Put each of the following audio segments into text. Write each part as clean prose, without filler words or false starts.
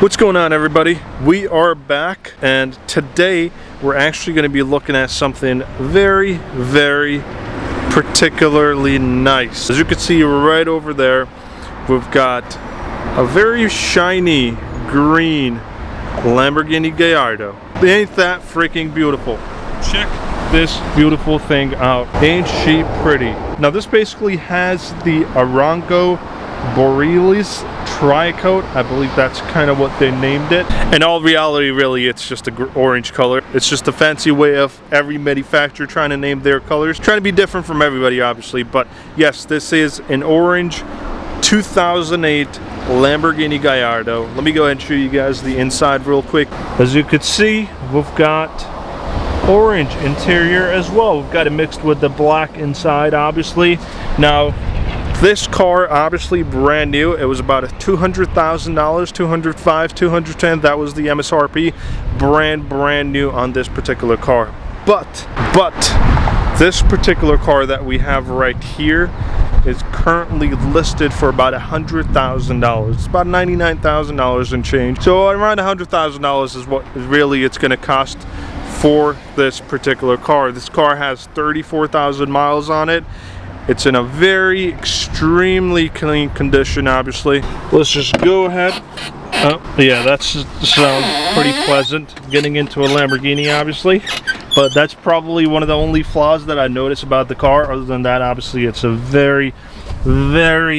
What's going on, everybody? We are back, and today we're actually going to be looking at something very, very particularly nice. As you can see right over there, we've got a very shiny green Lamborghini Gallardo. Ain't that freaking beautiful? Check this beautiful thing out. Ain't she pretty? Now this basically has the Arango Borealis tri-coat. I believe that's kind of what they named it. In all reality, really, it's just an orange color. It's just a fancy way of every manufacturer trying to name their colors, trying to be different from everybody, obviously. But yes, this is an orange 2008 Lamborghini Gallardo. Let me go ahead and show you guys the inside real quick. As you could see, we've got orange interior as well. We've got it mixed with the black inside, obviously. Now, this car, obviously brand new. It was about $200,000, $205,000, $210,000. That was the MSRP. Brand new on this particular car. But this particular car that we have right here is currently listed for about $100,000. It's about $99,000 and change. So around $100,000 is what really it's going to cost for this particular car. This car has 34,000 miles on it. It's in a very extremely clean condition, obviously. Let's just go ahead. Oh, yeah, that sounds pretty pleasant, getting into a Lamborghini, obviously. But that's probably one of the only flaws that I notice about the car. Other than that, obviously, it's a very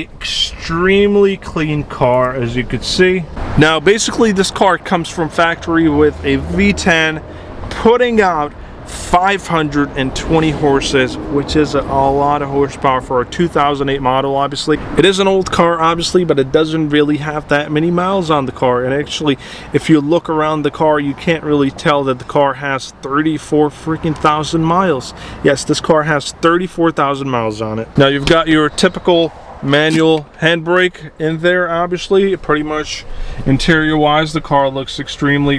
extremely clean car, as you could see. Now, basically, this car comes from factory with a V10 putting out 520 horses, which is a lot of horsepower for a 2008 model. Obviously, it is an old car, obviously, but it doesn't really have that many miles on the car. And actually, if you look around the car, you can't really tell that the car has 34 freaking thousand miles. Yes, this car has 34,000 miles on it. Now, you've got your typical manual handbrake in there, obviously. Pretty much interior wise, the car looks extremely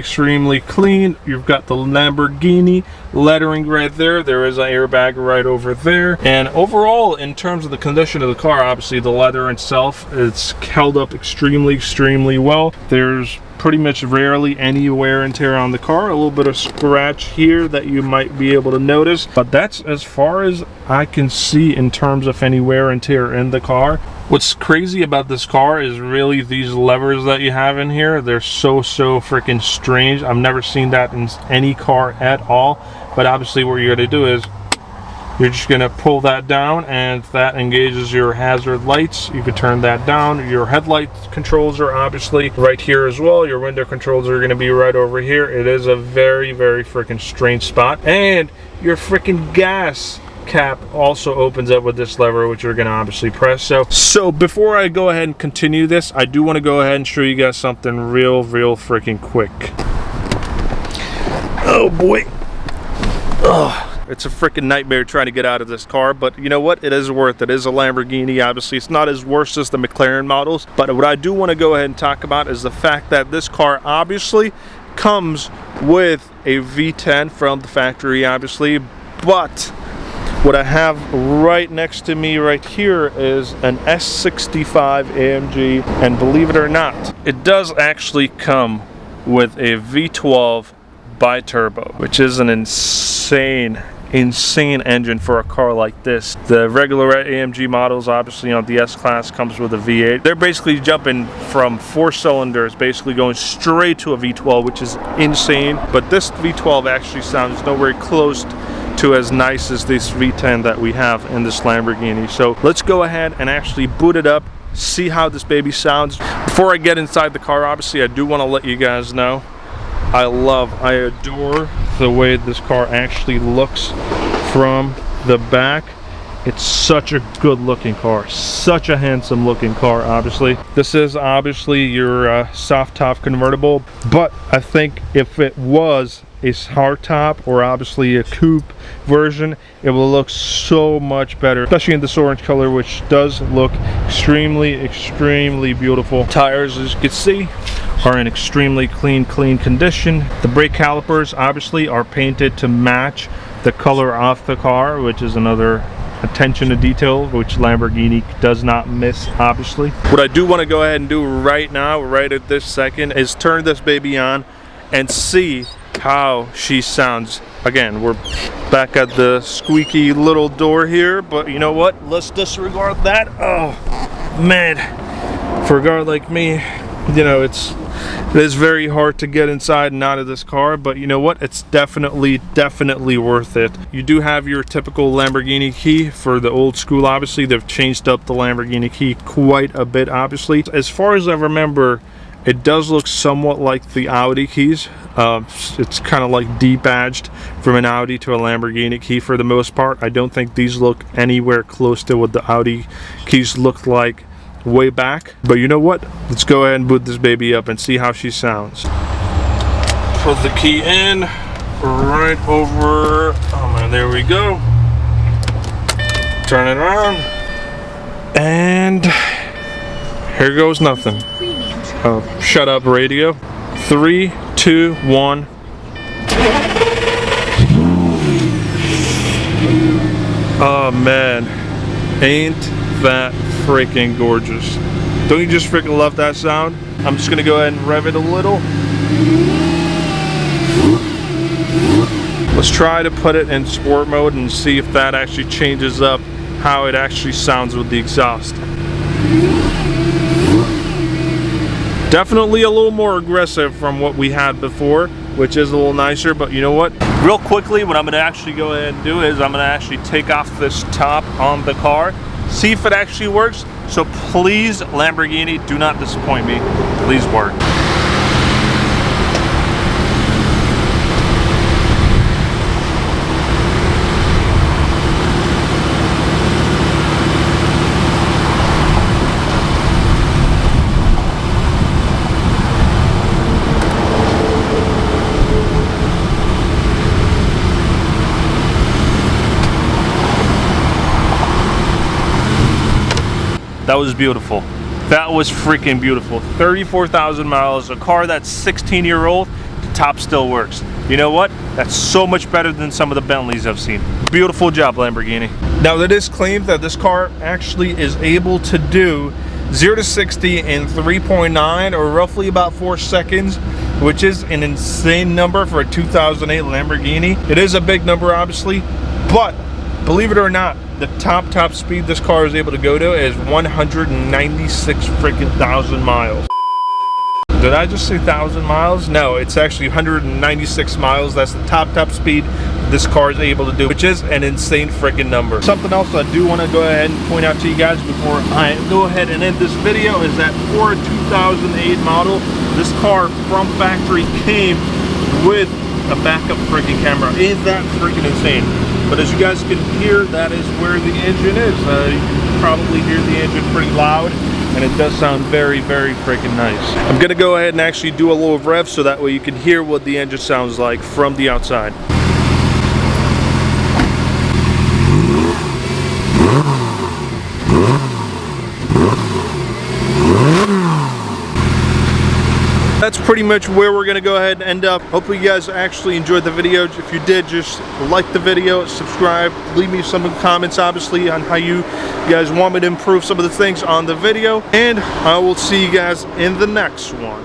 clean. You've got the Lamborghini lettering right there. There is an airbag right over there. And overall, in terms of the condition of the car, obviously the leather itself, it's held up extremely well. There's pretty much rarely any wear and tear on the car. A little bit of scratch here that you might be able to notice, but that's as far as I can see in terms of any wear and tear in the car. What's crazy about this car is really these levers that you have in here. They're so freaking strange. I've never seen that in any car at all. But obviously what you're going to do is you're just going to pull that down, and that engages your hazard lights. You can turn that down. Your headlight controls are obviously right here as well. Your window controls are going to be right over here. It is a very freaking strange spot. And your freaking gas cap also opens up with this lever, which you're going to obviously press. So before I go ahead and continue this, I do want to go ahead and show you guys something real freaking quick. Oh boy. Ugh. It's a freaking nightmare trying to get out of this car, but you know what? It is worth it. It is a Lamborghini, obviously. It's not as worse as the McLaren models, but what I do want to go ahead and talk about is the fact that this car obviously comes with a V10 from the factory, obviously, but what I have right next to me right here is an S65 AMG, and believe it or not, it does actually come with a V12 bi-turbo, which is an insane engine for a car like this. The regular AMG models, obviously, on the S-Class, comes with a V8. They're basically jumping from 4 cylinders, basically going straight to a V12, which is insane. But this V12 actually sounds nowhere close to as nice as this V10 that we have in this Lamborghini. So let's go ahead and actually boot it up, see how this baby sounds. Before I get inside the car, obviously, I do want to let you guys know I adore the way this car actually looks from the back. It's such a good looking car, such a handsome looking car. Obviously, this is obviously your soft top convertible, but I think if it was a hard top or obviously a coupe version, it will look so much better, especially in this orange color, which does look extremely beautiful. Tires, as you can see, are in extremely clean condition. The brake calipers obviously are painted to match the color of the car, which is another attention to detail, which Lamborghini does not miss, obviously. What I do want to go ahead and do right now, right at this second, is turn this baby on and see how she sounds. Again, we're back at the squeaky little door here, but you know what? Let's disregard that. Oh, man. For a guy like me, you know, it is very hard to get inside and out of this car, but you know what? It's definitely worth it. You do have your typical Lamborghini key for the old school. Obviously, they've changed up the Lamborghini key quite a bit, obviously. As far as I remember, it does look somewhat like the Audi keys. It's kind of like debadged from an Audi to a Lamborghini key for the most part. I don't think these look anywhere close to what the Audi keys looked like way back. But you know what? Let's go ahead and boot this baby up and see how she sounds. Put the key in right over. Oh man, there we go. Turn it around. And here goes nothing. Shut up, radio. 3, 2, 1. Oh man, ain't that freaking gorgeous? Don't you just freaking love that sound? I'm just gonna go ahead and rev it a little. Let's try to put it in sport mode and see if that actually changes up how it actually sounds with the exhaust. Definitely a little more aggressive from what we had before, which is a little nicer, but you know what? Real quickly, what I'm gonna actually go ahead and do is I'm gonna actually take off this top on the car, see if it actually works. So please, Lamborghini, do not disappoint me. Please work. That was beautiful. That was freaking beautiful. 34,000 miles, a car that's 16-year-old, the top still works. You know what? That's so much better than some of the Bentleys I've seen. Beautiful job, Lamborghini. Now, it is claimed that this car actually is able to do 0 to 60 in 3.9, or roughly about 4 seconds, which is an insane number for a 2008 Lamborghini. It is a big number, obviously, but believe it or not, the top speed this car is able to go to is 196 freaking thousand miles. Did I just say 1,000 miles? No, it's actually 196 miles. That's the top speed this car is able to do, which is an insane freaking number. Something else I do want to go ahead and point out to you guys before I go ahead and end this video is that for a 2008 model, this car from factory came with a backup freaking camera. Ain't that freaking insane? But as you guys can hear, that is where the engine is. You can probably hear the engine pretty loud, and it does sound very freaking nice. I'm gonna go ahead and actually do a little rev so that way you can hear what the engine sounds like from the outside. That's pretty much where we're gonna go ahead and end up. Hopefully you guys actually enjoyed the video. If you did, just like the video, subscribe, leave me some comments obviously on how you guys want me to improve some of the things on the video, and I will see you guys in the next one.